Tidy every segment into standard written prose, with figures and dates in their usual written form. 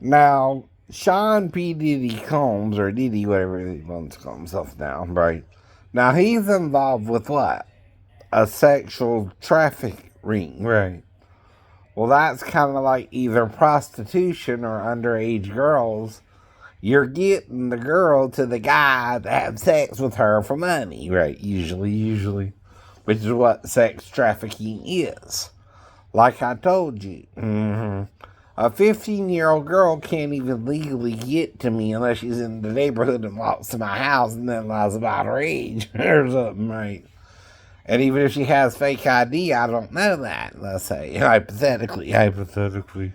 Now, Sean P. Diddy Combs, or Diddy, whatever he wants to call himself now, right? Now, he's involved with what? A sexual traffic ring, right? Well, that's kind of like either prostitution or underage girls. You're getting the girl to the guy to have sex with her for money, right? Usually, which is what sex trafficking is. Like I told you, a 15-year-old girl can't even legally get to me unless she's in the neighborhood and walks to my house and then lies about her age or something, right? And even if she has fake ID, I don't know that, let's say, hypothetically.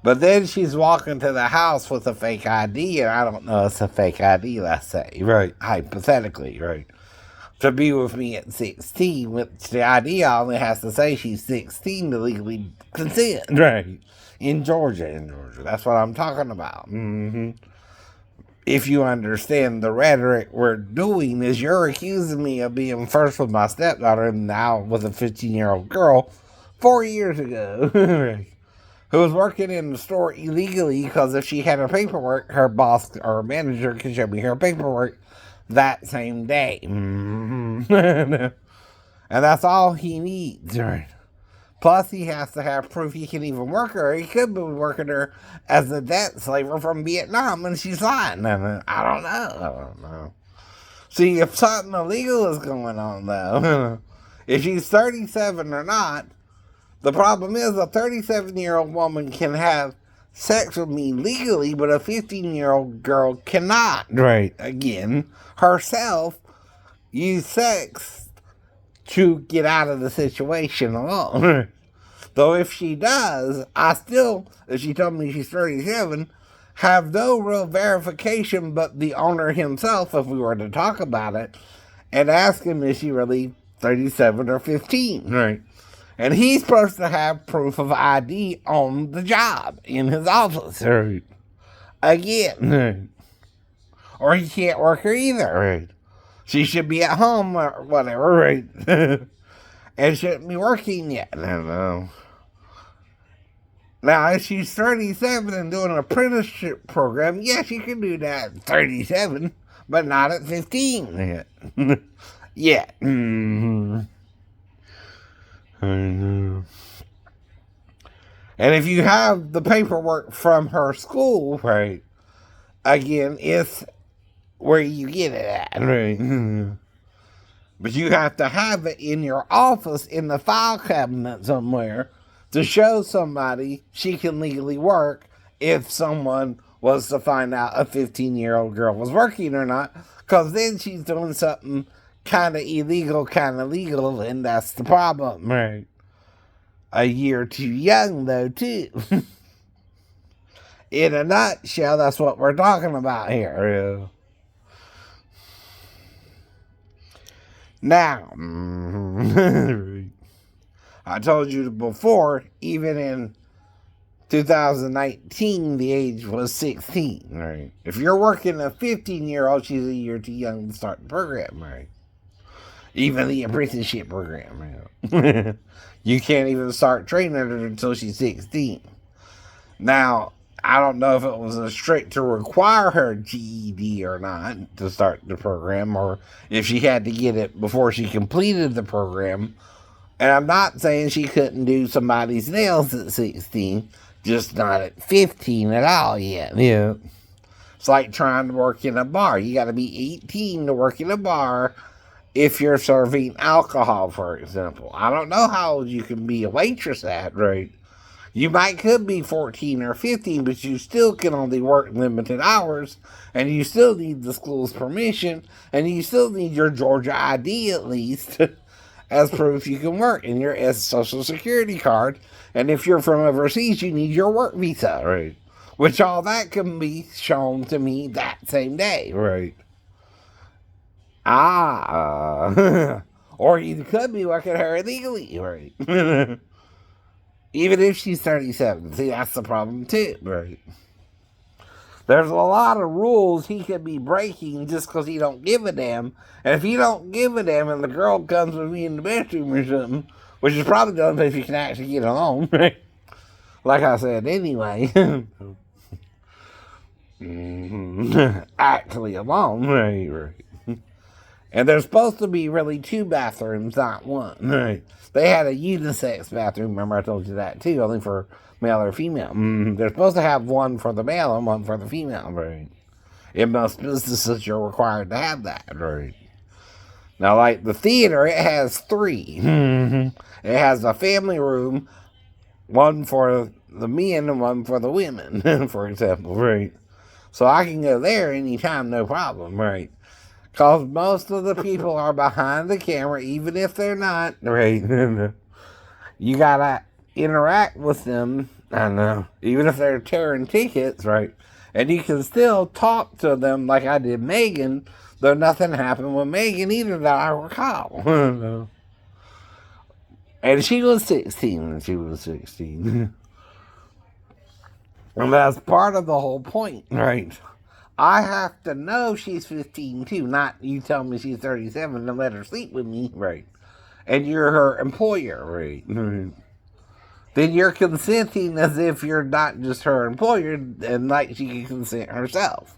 But then she's walking to the house with a fake ID, and I don't know it's a fake ID, let's say, right? Hypothetically, right? To be with me at 16, which the ID only has to say she's 16 to legally consent, right? In Georgia. That's what I'm talking about. If you understand the rhetoric we're doing, is you're accusing me of being first with my stepdaughter and now with a 15-year-old girl 4 years ago, who was working in the store illegally because if she had her paperwork, her boss or manager could show me her paperwork that same day. And that's all he needs. Right? Plus, he has to have proof he can even work her. He could be working her as a debt slaver from Vietnam and she's lying. I don't know. See, if something illegal is going on, though, if she's 37 or not, the problem is a 37-year-old woman can have sex with me legally, but a 15-year-old girl cannot. Right. Again, herself use sex to get out of the situation alone. Though if she does, I still, if she told me she's 37, have no real verification but the owner himself, if we were to talk about it, and ask him is she really 37 or 15. Right. And he's supposed to have proof of ID on the job in his office. Right. Again. Right. Or he can't work her either. Right. She should be at home or whatever, right? And shouldn't be working yet. I don't know. Now, if she's 37 and doing an apprenticeship program, yes, she can do that at 37, but not at 15 yet. Yet. I know. And if you have the paperwork from her school, right, again, it's where you get it at, right? But you have to have it in your office in the file cabinet somewhere to show somebody she can legally work if someone was to find out a 15-year-old girl was working or not, because then she's doing something kind of illegal, kind of legal, and that's the problem. Right. A year too young, though, too. In a nutshell, that's what we're talking about here. Now, I told you before, even in 2019, the age was 16, right? If you're working a 15-year-old, she's a year too young to start the program, right? Even the apprenticeship program, right? You can't even start training her until she's 16. Now, I don't know if it was a strict to require her GED or not to start the program, or if she had to get it before she completed the program. And I'm not saying she couldn't do somebody's nails at 16, just not at 15 at all yet. Yeah. It's like trying to work in a bar. You got to be 18 to work in a bar if you're serving alcohol, for example. I don't know how old you can be a waitress at, right? You could be 14 or 15, but you still can only work limited hours, and you still need the school's permission, and you still need your Georgia ID at least as proof you can work, and your social security card. And if you're from overseas, you need your work visa, right? Which all that can be shown to me that same day, right? Or you could be working her illegally, right? Even if she's 37. See, that's the problem too, right? There's a lot of rules he could be breaking just because he don't give a damn. And if he don't give a damn and the girl comes with me in the bedroom or something, which is probably the only place you can actually get alone, right? Like I said, anyway. actually alone, right. And there's supposed to be really two bathrooms, not one. Right. They had a unisex bathroom. Remember, I told you that too, only for male or female. They're supposed to have one for the male and one for the female. Right. In most businesses, you're required to have that. Right. Now, like the theater, it has three. It has a family room, one for the men and one for the women, for example. Right. So I can go there anytime, no problem. Right. Because most of the people are behind the camera, even if they're not, right? You gotta interact with them, I know, even if they're tearing tickets, right? And you can still talk to them like I did Megan, though nothing happened with Megan either that I recall. And she was 16 when she was 16. And that's part of the whole point, right? I have to know she's 15 too, not you tell me she's 37 and let her sleep with me, right? And you're her employer, right? Then you're consenting as if you're not just her employer and like she can consent herself.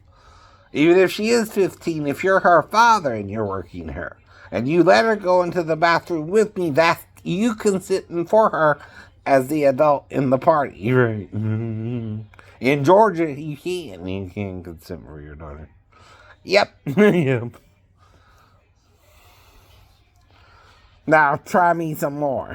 Even if she is 15, if you're her father and you're working her and you let her go into the bathroom with me, that's you consenting for her as the adult in the party, right? In Georgia, you can consent for your daughter. Yep. Yep. Now try me some more.